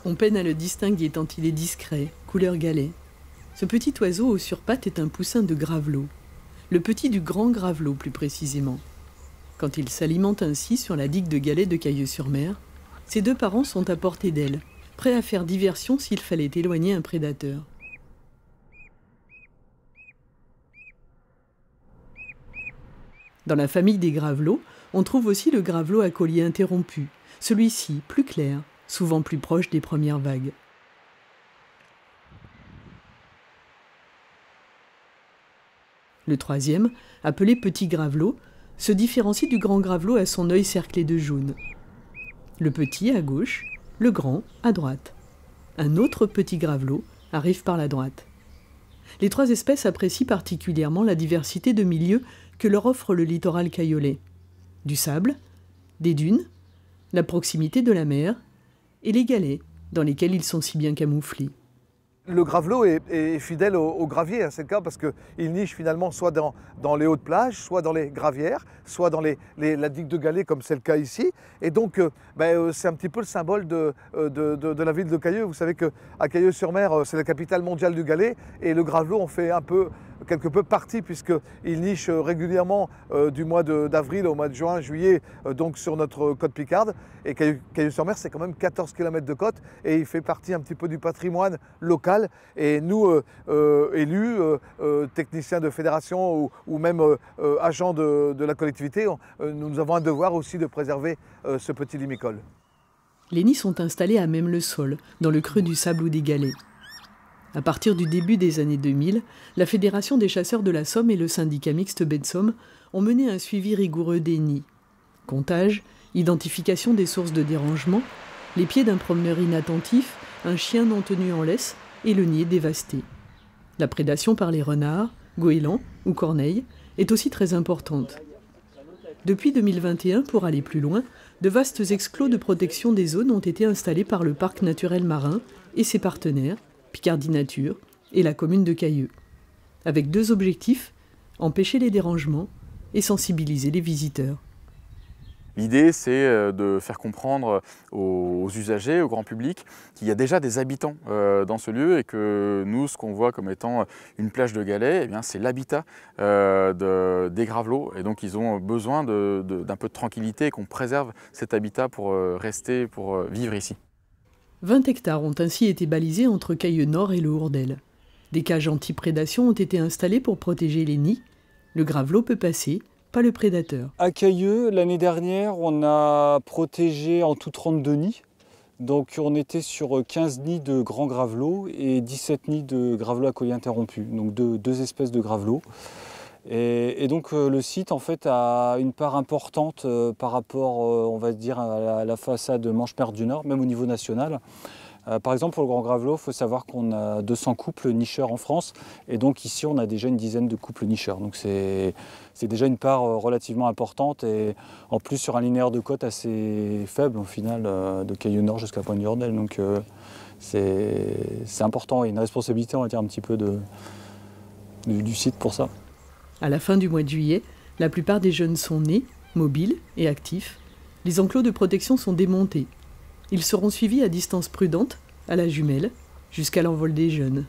On peine à le distinguer tant il est discret, couleur galet. Ce petit oiseau aux surpattes est un poussin de gravelot. Le petit du grand gravelot plus précisément. Quand il s'alimente ainsi sur la digue de galets de Cailleux-sur-Mer, ses deux parents sont à portée d'aile, prêts à faire diversion s'il fallait éloigner un prédateur. Dans la famille des gravelots, on trouve aussi le gravelot à collier interrompu, celui-ci plus clair, souvent plus proche des premières vagues. Le troisième, appelé petit gravelot, se différencie du grand gravelot à son œil cerclé de jaune. Le petit à gauche, le grand à droite. Un autre petit gravelot arrive par la droite. Les trois espèces apprécient particulièrement la diversité de milieux que leur offre le littoral caillolais. Du sable, des dunes, la proximité de la mer et les galets dans lesquels ils sont si bien camouflés. Le gravelot est fidèle au gravier, hein, c'est le cas parce qu'il niche finalement soit dans les hautes plages, soit dans les gravières, soit dans la digue de galets comme c'est le cas ici. Et donc c'est un petit peu le symbole de la ville de Cailleux. Vous savez qu'à Cailleux-sur-Mer, c'est la capitale mondiale du galet et le gravelot en fait quelque peu partie puisqu'il niche régulièrement du mois d'avril au mois de juin, juillet, donc sur notre côte Picarde. Et Cailleux-sur-Mer, c'est quand même 14 km de côte et il fait partie un petit peu du patrimoine local. Et nous, élus, techniciens de fédération ou même agents de la collectivité, nous avons un devoir aussi de préserver ce petit limicole. Les nids sont installés à même le sol, dans le creux du sable ou des galets. À partir du début des années 2000, la Fédération des chasseurs de la Somme et le syndicat mixte Baie de Somme ont mené un suivi rigoureux des nids. Comptage, identification des sources de dérangement, les pieds d'un promeneur inattentif, un chien non tenu en laisse et le nid est dévasté. La prédation par les renards, goélands ou corneilles est aussi très importante. Depuis 2021, pour aller plus loin, de vastes exclos de protection des zones ont été installés par le Parc naturel marin et ses partenaires, Picardie Nature et la commune de Cailleux. Avec deux objectifs, empêcher les dérangements et sensibiliser les visiteurs. L'idée, c'est de faire comprendre aux usagers, au grand public, qu'il y a déjà des habitants dans ce lieu et que nous, ce qu'on voit comme étant une plage de galets, eh bien, c'est l'habitat des gravelots. Et donc, ils ont besoin d'un peu de tranquillité et qu'on préserve cet habitat pour rester, pour vivre ici. 20 hectares ont ainsi été balisés entre Cailleux Nord et le Hourdel. Des cages anti-prédation ont été installées pour protéger les nids. Le gravelot peut passer, pas le prédateur. À Cailleux, l'année dernière, on a protégé en tout 32 nids. Donc on était sur 15 nids de grands gravelots et 17 nids de gravelots à collier interrompu. Donc deux espèces de gravelots. Et donc le site en fait a une part importante par rapport, on va dire, à la façade Manche-Mer du Nord, même au niveau national. Par exemple, pour le grand gravelot, il faut savoir qu'on a 200 couples nicheurs en France. Et donc ici, on a déjà une dizaine de couples nicheurs. Donc c'est déjà une part relativement importante. Et en plus, sur un linéaire de côte assez faible, au final, de Cailleux Nord jusqu'à Pointe-du-Hourdel. Donc c'est important. Il y a une responsabilité, on va dire, un petit peu du site pour ça. À la fin du mois de juillet, la plupart des jeunes sont nés, mobiles et actifs. Les enclos de protection sont démontés. Ils seront suivis à distance prudente, à la jumelle, jusqu'à l'envol des jeunes.